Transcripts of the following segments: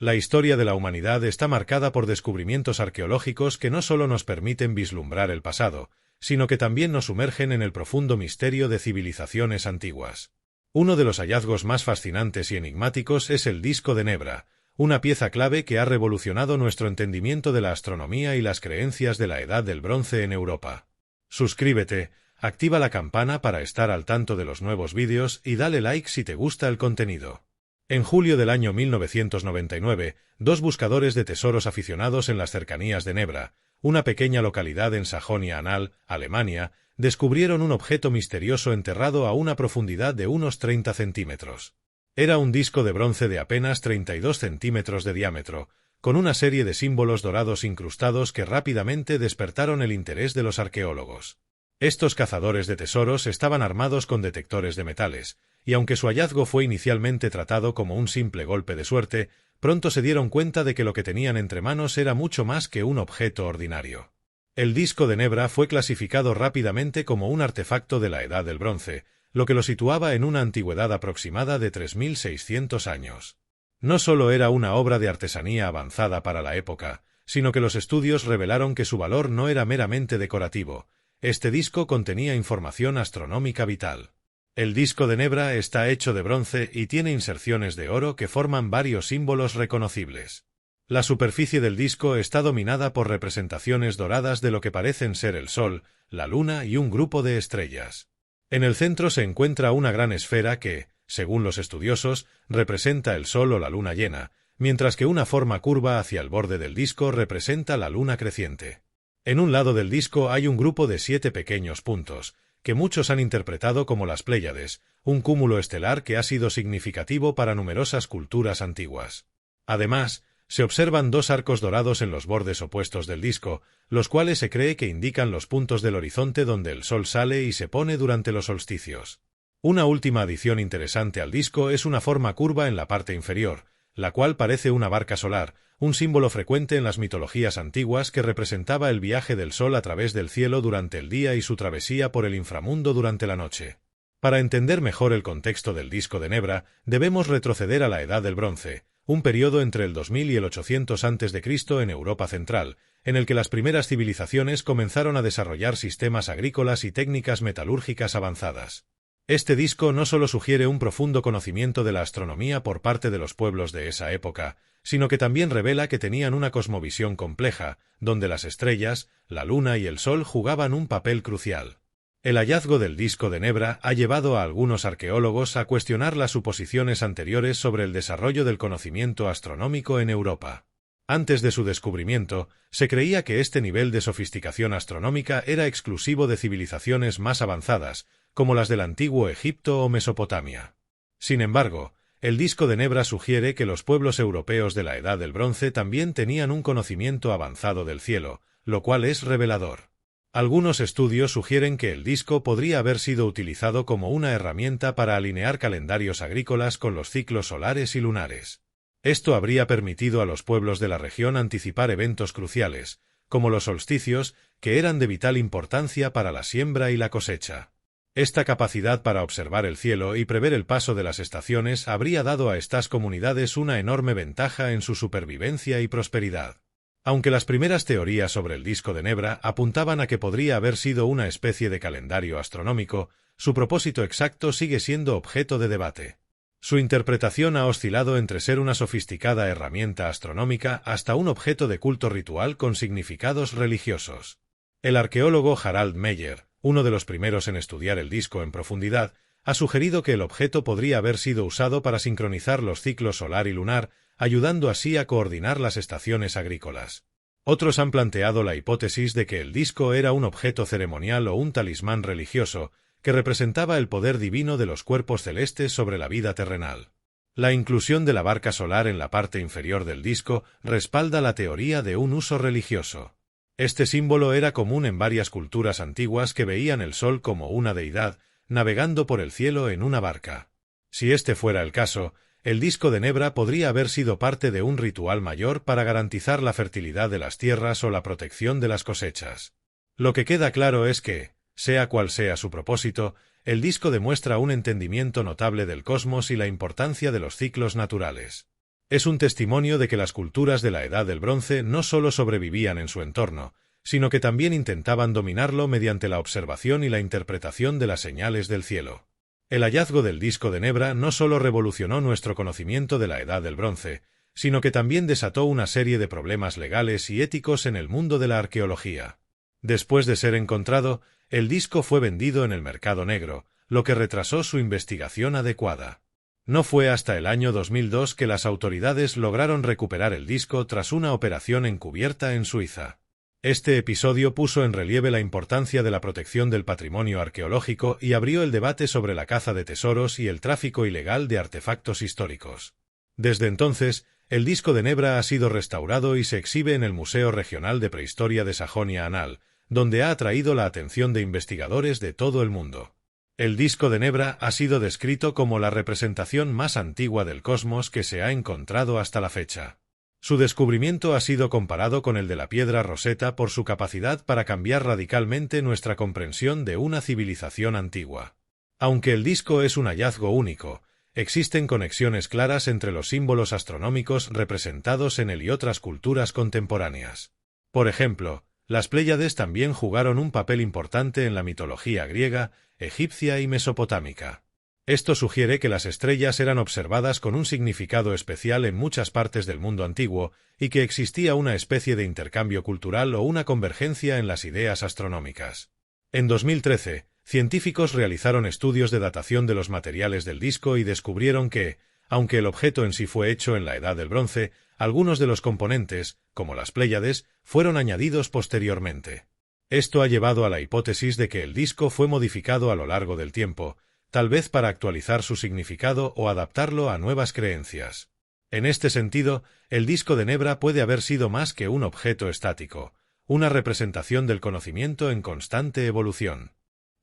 La historia de la humanidad está marcada por descubrimientos arqueológicos que no solo nos permiten vislumbrar el pasado, sino que también nos sumergen en el profundo misterio de civilizaciones antiguas. Uno de los hallazgos más fascinantes y enigmáticos es el disco de Nebra, una pieza clave que ha revolucionado nuestro entendimiento de la astronomía y las creencias de la Edad del Bronce en Europa. Suscríbete, activa la campana para estar al tanto de los nuevos vídeos y dale like si te gusta el contenido. En julio del año 1999, dos buscadores de tesoros aficionados en las cercanías de Nebra, una pequeña localidad en Sajonia-Anhalt, Alemania, descubrieron un objeto misterioso enterrado a una profundidad de unos 30 centímetros. Era un disco de bronce de apenas 32 centímetros de diámetro, con una serie de símbolos dorados incrustados que rápidamente despertaron el interés de los arqueólogos. Estos cazadores de tesoros estaban armados con detectores de metales, y aunque su hallazgo fue inicialmente tratado como un simple golpe de suerte, pronto se dieron cuenta de que lo que tenían entre manos era mucho más que un objeto ordinario. El disco de Nebra fue clasificado rápidamente como un artefacto de la Edad del Bronce, lo que lo situaba en una antigüedad aproximada de 3600 años. No solo era una obra de artesanía avanzada para la época, sino que los estudios revelaron que su valor no era meramente decorativo. Este disco contenía información astronómica vital. El disco de Nebra está hecho de bronce y tiene inserciones de oro que forman varios símbolos reconocibles. La superficie del disco está dominada por representaciones doradas de lo que parecen ser el Sol, la Luna y un grupo de estrellas. En el centro se encuentra una gran esfera que, según los estudiosos, representa el Sol o la Luna llena, mientras que una forma curva hacia el borde del disco representa la Luna creciente. En un lado del disco hay un grupo de 7 pequeños puntos, que muchos han interpretado como las Pléyades, un cúmulo estelar que ha sido significativo para numerosas culturas antiguas. Además, se observan 2 arcos dorados en los bordes opuestos del disco, los cuales se cree que indican los puntos del horizonte donde el Sol sale y se pone durante los solsticios. Una última adición interesante al disco es una forma curva en la parte inferior, la cual parece una barca solar, un símbolo frecuente en las mitologías antiguas que representaba el viaje del Sol a través del cielo durante el día y su travesía por el inframundo durante la noche. Para entender mejor el contexto del disco de Nebra, debemos retroceder a la Edad del Bronce, un periodo entre el 2000 y el 800 a.C. en Europa central, en el que las primeras civilizaciones comenzaron a desarrollar sistemas agrícolas y técnicas metalúrgicas avanzadas. Este disco no solo sugiere un profundo conocimiento de la astronomía por parte de los pueblos de esa época, sino que también revela que tenían una cosmovisión compleja, donde las estrellas, la Luna y el Sol jugaban un papel crucial. El hallazgo del disco de Nebra ha llevado a algunos arqueólogos a cuestionar las suposiciones anteriores sobre el desarrollo del conocimiento astronómico en Europa. Antes de su descubrimiento, se creía que este nivel de sofisticación astronómica era exclusivo de civilizaciones más avanzadas, como las del antiguo Egipto o Mesopotamia. Sin embargo, el disco de Nebra sugiere que los pueblos europeos de la Edad del Bronce también tenían un conocimiento avanzado del cielo, lo cual es revelador. Algunos estudios sugieren que el disco podría haber sido utilizado como una herramienta para alinear calendarios agrícolas con los ciclos solares y lunares. Esto habría permitido a los pueblos de la región anticipar eventos cruciales, como los solsticios, que eran de vital importancia para la siembra y la cosecha. Esta capacidad para observar el cielo y prever el paso de las estaciones habría dado a estas comunidades una enorme ventaja en su supervivencia y prosperidad. Aunque las primeras teorías sobre el disco de Nebra apuntaban a que podría haber sido una especie de calendario astronómico, su propósito exacto sigue siendo objeto de debate. Su interpretación ha oscilado entre ser una sofisticada herramienta astronómica hasta un objeto de culto ritual con significados religiosos. El arqueólogo Harald Meyer, uno de los primeros en estudiar el disco en profundidad, ha sugerido que el objeto podría haber sido usado para sincronizar los ciclos solar y lunar, ayudando así a coordinar las estaciones agrícolas. Otros han planteado la hipótesis de que el disco era un objeto ceremonial o un talismán religioso que representaba el poder divino de los cuerpos celestes sobre la vida terrenal. La inclusión de la barca solar en la parte inferior del disco respalda la teoría de un uso religioso. Este símbolo era común en varias culturas antiguas que veían el Sol como una deidad, navegando por el cielo en una barca. Si este fuera el caso, el disco de Nebra podría haber sido parte de un ritual mayor para garantizar la fertilidad de las tierras o la protección de las cosechas. Lo que queda claro es que, sea cual sea su propósito, el disco demuestra un entendimiento notable del cosmos y la importancia de los ciclos naturales. Es un testimonio de que las culturas de la Edad del Bronce no solo sobrevivían en su entorno, sino que también intentaban dominarlo mediante la observación y la interpretación de las señales del cielo. El hallazgo del disco de Nebra no solo revolucionó nuestro conocimiento de la Edad del Bronce, sino que también desató una serie de problemas legales y éticos en el mundo de la arqueología. Después de ser encontrado, el disco fue vendido en el mercado negro, lo que retrasó su investigación adecuada. No fue hasta el año 2002 que las autoridades lograron recuperar el disco tras una operación encubierta en Suiza. Este episodio puso en relieve la importancia de la protección del patrimonio arqueológico y abrió el debate sobre la caza de tesoros y el tráfico ilegal de artefactos históricos. Desde entonces, el disco de Nebra ha sido restaurado y se exhibe en el Museo Regional de Prehistoria de Sajonia-Anhalt, donde ha atraído la atención de investigadores de todo el mundo. El disco de Nebra ha sido descrito como la representación más antigua del cosmos que se ha encontrado hasta la fecha. Su descubrimiento ha sido comparado con el de la piedra Rosetta por su capacidad para cambiar radicalmente nuestra comprensión de una civilización antigua. Aunque el disco es un hallazgo único, existen conexiones claras entre los símbolos astronómicos representados en él y otras culturas contemporáneas. Por ejemplo, las Pléyades también jugaron un papel importante en la mitología griega, egipcia y mesopotámica. Esto sugiere que las estrellas eran observadas con un significado especial en muchas partes del mundo antiguo y que existía una especie de intercambio cultural o una convergencia en las ideas astronómicas. En 2013, científicos realizaron estudios de datación de los materiales del disco y descubrieron que, aunque el objeto en sí fue hecho en la Edad del Bronce, algunos de los componentes, como las Pléyades, fueron añadidos posteriormente. Esto ha llevado a la hipótesis de que el disco fue modificado a lo largo del tiempo, tal vez para actualizar su significado o adaptarlo a nuevas creencias. En este sentido, el disco de Nebra puede haber sido más que un objeto estático, una representación del conocimiento en constante evolución.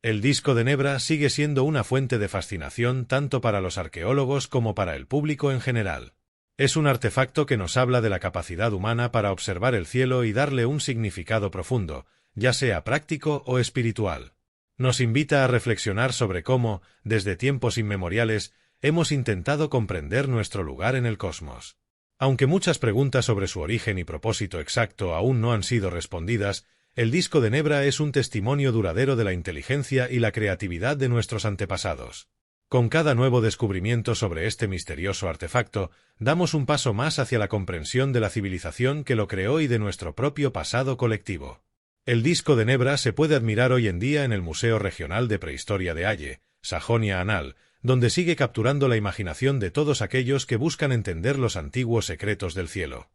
El disco de Nebra sigue siendo una fuente de fascinación tanto para los arqueólogos como para el público en general. Es un artefacto que nos habla de la capacidad humana para observar el cielo y darle un significado profundo, ya sea práctico o espiritual. Nos invita a reflexionar sobre cómo, desde tiempos inmemoriales, hemos intentado comprender nuestro lugar en el cosmos. Aunque muchas preguntas sobre su origen y propósito exacto aún no han sido respondidas, el disco de Nebra es un testimonio duradero de la inteligencia y la creatividad de nuestros antepasados. Con cada nuevo descubrimiento sobre este misterioso artefacto, damos un paso más hacia la comprensión de la civilización que lo creó y de nuestro propio pasado colectivo. El disco de Nebra se puede admirar hoy en día en el Museo Regional de Prehistoria de Halle, Sajonia-Anhalt, donde sigue capturando la imaginación de todos aquellos que buscan entender los antiguos secretos del cielo.